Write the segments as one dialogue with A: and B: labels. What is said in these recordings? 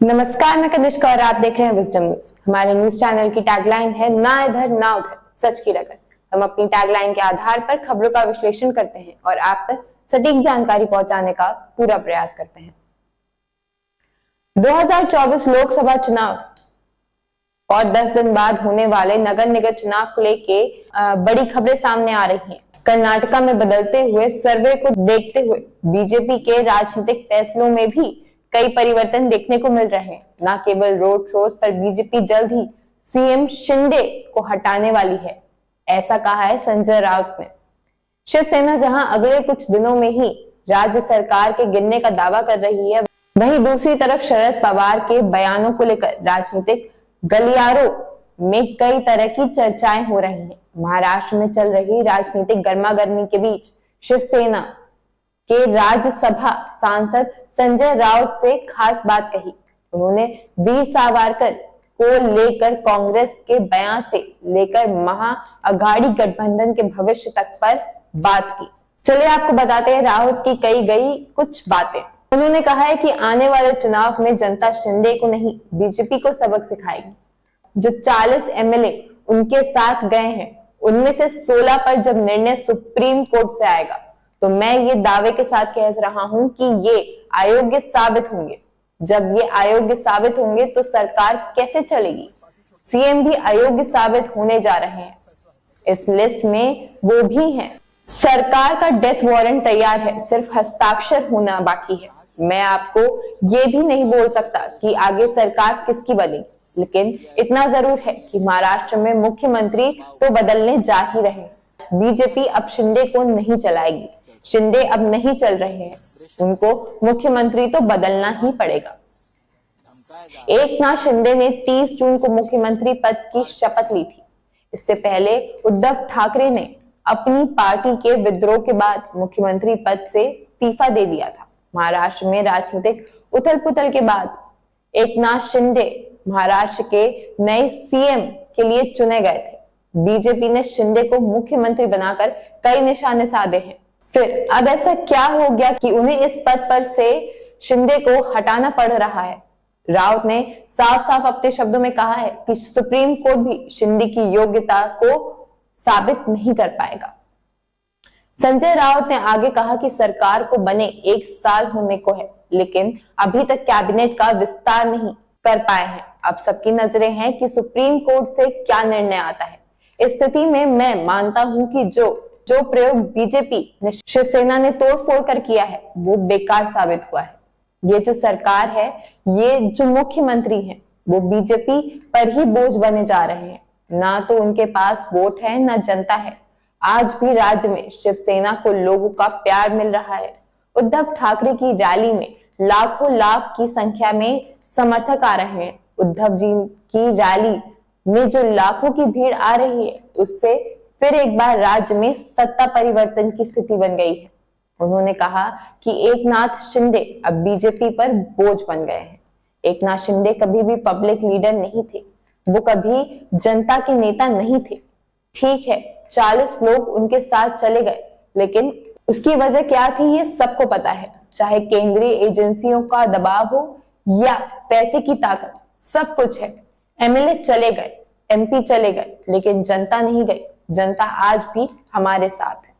A: नमस्कार, मैं कनिष्का और आप देख रहे हैं विजडम न्यूज। हमारे न्यूज चैनल की टैगलाइन है ना इधर ना उधर, सच की रगड़। हम अपनी टैगलाइन के आधार पर खबरों का विश्लेषण करते हैं और आप तक सटीक जानकारी पहुंचाने का पूरा प्रयास करते हैं। 2024 लोकसभा चुनाव और 10 दिन बाद होने वाले नगर निगम चुनाव को लेके बड़ी खबरें सामने आ रही हैं। कर्नाटका में बदलते हुए सर्वे को देखते हुए बीजेपी के राजनीतिक फैसलों में भी कई परिवर्तन देखने को मिल रहे हैं। न केवल रोड शोज पर बीजेपी जल्द ही सीएम शिंदे को हटाने वाली है, ऐसा कहा है संजय राउत ने। शिवसेना जहां अगले कुछ दिनों में ही राज्य सरकार के गिरने का दावा कर रही है, वहीं दूसरी तरफ शरद पवार के बयानों को लेकर राजनीतिक गलियारों में कई तरह की चर्चाएं हो रही हैं। महाराष्ट्र में चल रही राजनीतिक गर्मागर्मी के बीच शिवसेना के राज्यसभा सांसद संजय राउत से खास बात कही। उन्होंने वीर सावरकर को लेकर कांग्रेस के बयान से लेकर महाअघाड़ी गठबंधन के भविष्य तक पर बात की। चलिए आपको बताते हैं राउत की कही गई कुछ बातें। उन्होंने कहा है कि आने वाले चुनाव में जनता शिंदे को नहीं बीजेपी को सबक सिखाएगी। जो 40 एमएलए उनके साथ गए हैं, उनमें से 16 पर जब निर्णय सुप्रीम कोर्ट से आएगा तो मैं ये दावे के साथ कह रहा हूं कि ये अयोग्य साबित होंगे। जब ये अयोग्य साबित होंगे तो सरकार कैसे चलेगी? सीएम भी अयोग्य साबित होने जा रहे हैं। इस लिस्ट में वो भी हैं। सरकार का डेथ वारंट तैयार है, सिर्फ हस्ताक्षर होना बाकी है। मैं आपको ये भी नहीं बोल सकता कि आगे सरकार किसकी बनेगी, लेकिन इतना जरूर है कि महाराष्ट्र में मुख्यमंत्री तो बदलने जा ही रहे हैं। बीजेपी अब शिंदे को नहीं चलाएगी। शिंदे अब नहीं चल रहे हैं, उनको मुख्यमंत्री तो बदलना ही पड़ेगा। एकनाथ शिंदे ने 30 जून को मुख्यमंत्री पद की शपथ ली थी। इससे पहले उद्धव ठाकरे ने अपनी पार्टी के विद्रोह के बाद मुख्यमंत्री पद से इस्तीफा दे दिया था। महाराष्ट्र में राजनीतिक उथल पुथल के बाद एकनाथ शिंदे महाराष्ट्र के नए सीएम के लिए चुने गए थे। बीजेपी ने शिंदे को मुख्यमंत्री बनाकर कई निशाने साधे हैं। फिर अब ऐसा क्या हो गया कि उन्हें इस पद पर से शिंदे को हटाना पड़ रहा है? राउत ने साफ साफ अपने शब्दों में कहा है कि सुप्रीम कोर्ट भी शिंदे की योग्यता को साबित नहीं कर पाएगा। संजय राउत ने आगे कहा कि सरकार को बने 1 साल होने को है, लेकिन अभी तक कैबिनेट का विस्तार नहीं कर पाए हैं। अब सबकी नजरें हैं कि सुप्रीम कोर्ट से क्या निर्णय आता है। इस स्थिति में मैं मानता हूं कि जो प्रयोग बीजेपी ने शिवसेना ने तोड़फोड़ कर किया है वो बेकार साबित हुआ है। ये जो सरकार है, ये जो मुख्यमंत्री हैं, वो बीजेपी पर ही बोझ बने जा रहे हैं। ना तो उनके पास वोट है, ना जनता है। आज भी राज्य में शिवसेना को लोगों का प्यार मिल रहा है। उद्धव ठाकरे की रैली में लाखों लाख की संख्या में समर्थक आ रहे हैं। उद्धव जी की रैली में जो लाखों की भीड़ आ रही है, उससे फिर एक बार राज्य में सत्ता परिवर्तन की स्थिति बन गई है। उन्होंने कहा कि एकनाथ शिंदे अब बीजेपी पर बोझ बन गए हैं। एकनाथ शिंदे कभी भी पब्लिक लीडर नहीं थे, वो कभी जनता के नेता नहीं थे। ठीक है, 40 लोग उनके साथ चले गए, लेकिन उसकी वजह क्या थी ये सबको पता है। चाहे केंद्रीय एजेंसियों का दबाव हो या पैसे की ताकत, सब कुछ है। एमएलए चले गए, एमपी चले गए, लेकिन जनता नहीं गई। जनता आज भी हमारे साथ है।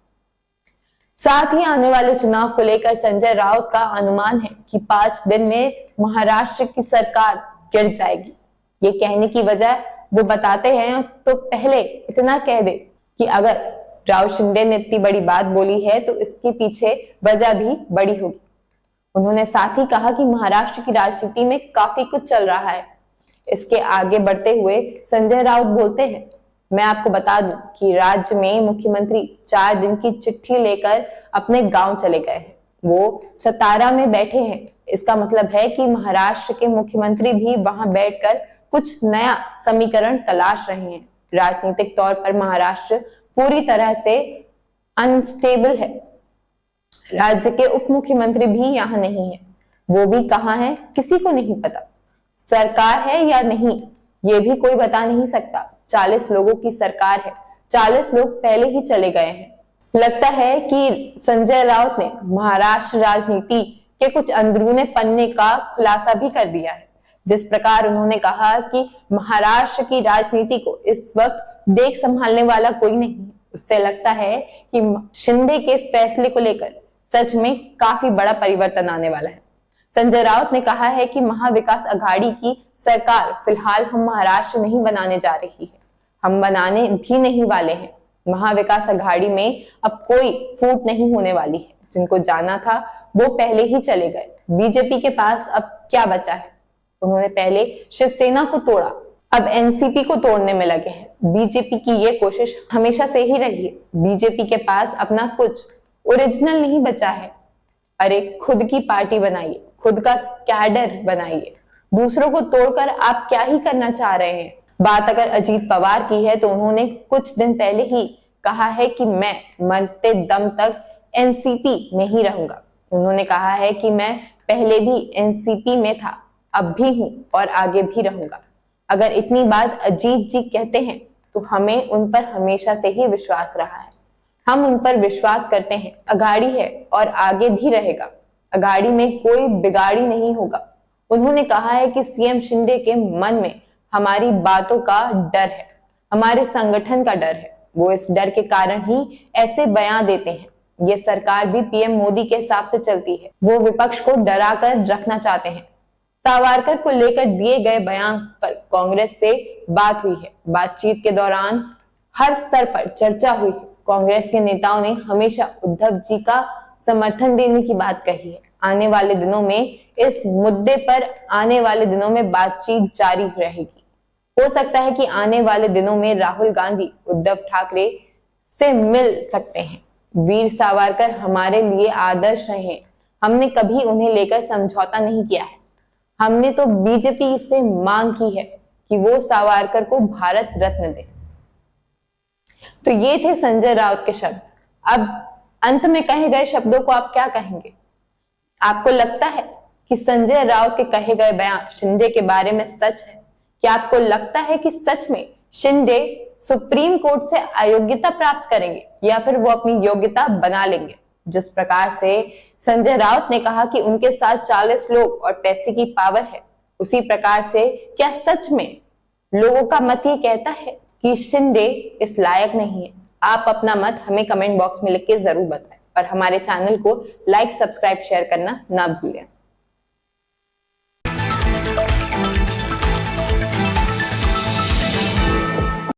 A: साथ ही आने वाले चुनाव को लेकर संजय राउत का अनुमान है कि 5 दिन में महाराष्ट्र की सरकार गिर जाएगी। ये कहने की वजह वो बताते हैं तो पहले इतना कह दे कि अगर राउत शिंदे ने इतनी बड़ी बात बोली है तो इसके पीछे वजह भी बड़ी होगी। उन्होंने साथ ही कहा कि महाराष्ट्र की राजनीति में काफी कुछ चल रहा है। इसके आगे बढ़ते हुए संजय राउत बोलते हैं, मैं आपको बता दूं कि राज्य में मुख्यमंत्री 4 दिन की चिट्ठी लेकर अपने गांव चले गए हैं। वो सतारा में बैठे हैं। इसका मतलब है कि महाराष्ट्र के मुख्यमंत्री भी वहां बैठकर कुछ नया समीकरण तलाश रहे हैं। राजनीतिक तौर पर महाराष्ट्र पूरी तरह से अनस्टेबल है। राज्य के उप मुख्यमंत्री भी यहाँ नहीं है। वो भी कहाँ है किसी को नहीं पता। सरकार है या नहीं ये भी कोई बता नहीं सकता। 40 लोगों की सरकार है, 40 लोग पहले ही चले गए हैं। लगता है कि संजय राउत ने महाराष्ट्र राजनीति के कुछ अंदरूने पन्ने का खुलासा भी कर दिया है। जिस प्रकार उन्होंने कहा कि महाराष्ट्र की राजनीति को इस वक्त देख संभालने वाला कोई नहीं है, उससे लगता है कि शिंदे के फैसले को लेकर सच में काफी बड़ा परिवर्तन आने वाला है। संजय राउत ने कहा है कि महाविकास अघाड़ी की सरकार फिलहाल हम महाराष्ट्र नहीं बनाने जा रही है, हम बनाने भी नहीं वाले हैं। महाविकास अघाड़ी में अब कोई फूट नहीं होने वाली है। जिनको जाना था वो पहले ही चले गए। बीजेपी के पास अब क्या बचा है? उन्होंने पहले शिवसेना को तोड़ा, अब एनसीपी को तोड़ने में लगे हैं। बीजेपी की ये कोशिश हमेशा से ही रही है। बीजेपी के पास अपना कुछ ओरिजिनल नहीं बचा है। अरे खुद की पार्टी बनाइए, खुद का कैडर बनाइए, दूसरों को तोड़कर आप क्या ही करना चाह रहे हैं? बात अगर अजीत पवार की है तो उन्होंने कुछ दिन पहले ही कहा है कि मैं मरते दम तक एनसीपी में ही रहूंगा। उन्होंने कहा है कि मैं पहले भी एनसीपी में था, अब भी हूं और आगे भी रहूंगा। अगर इतनी बात अजीत जी कहते हैं तो हमें उन पर हमेशा से ही विश्वास रहा है। हम उन पर विश्वास करते हैं। अघाड़ी है और आगे भी रहेगा। अघाड़ी में कोई बिगाड़ी नहीं होगा। उन्होंने कहा है कि सीएम शिंदे के मन में हमारी बातों का डर है, हमारे संगठन का डर है। वो इस डर के कारण ही ऐसे बयान देते हैं। ये सरकार भी पीएम मोदी के हिसाब से चलती है। वो विपक्ष को डरा कर रखना चाहते हैं। सावरकर को लेकर दिए गए बयान पर कांग्रेस से बात हुई है। बातचीत के दौरान हर स्तर पर चर्चा हुई है। कांग्रेस के नेताओं ने हमेशा उद्धव जी का समर्थन देने की बात कही है। आने वाले दिनों में इस मुद्दे पर बातचीत जारी रहेगी। हो सकता है कि आने वाले दिनों में राहुल गांधी उद्धव ठाकरे से मिल सकते हैं। वीर सावरकर हमारे लिए आदर्श रहे। हमने कभी उन्हें लेकर समझौता नहीं किया है। हमने तो बीजेपी से मांग की है कि वो सावरकर को भारत रत्न दे। तो ये थे संजय राउत के शब्द। अब अंत में कहे गए शब्दों को आप क्या कहेंगे? आपको लगता है कि संजय राउत के कहे गए बयान शिंदे के बारे में सच है? क्या आपको लगता है कि सच में शिंदे सुप्रीम कोर्ट से अयोग्यता प्राप्त करेंगे या फिर वो अपनी योग्यता बना लेंगे? जिस प्रकार से संजय राउत ने कहा कि उनके साथ 40 लोग और पैसे की पावर है, उसी प्रकार से क्या सच में लोगों का मत ये कहता है कि शिंदे इस लायक नहीं है? आप अपना मत हमें कमेंट बॉक्स में लिख के जरूर बताएं और हमारे चैनल को लाइक, सब्सक्राइब, शेयर करना ना भूलें।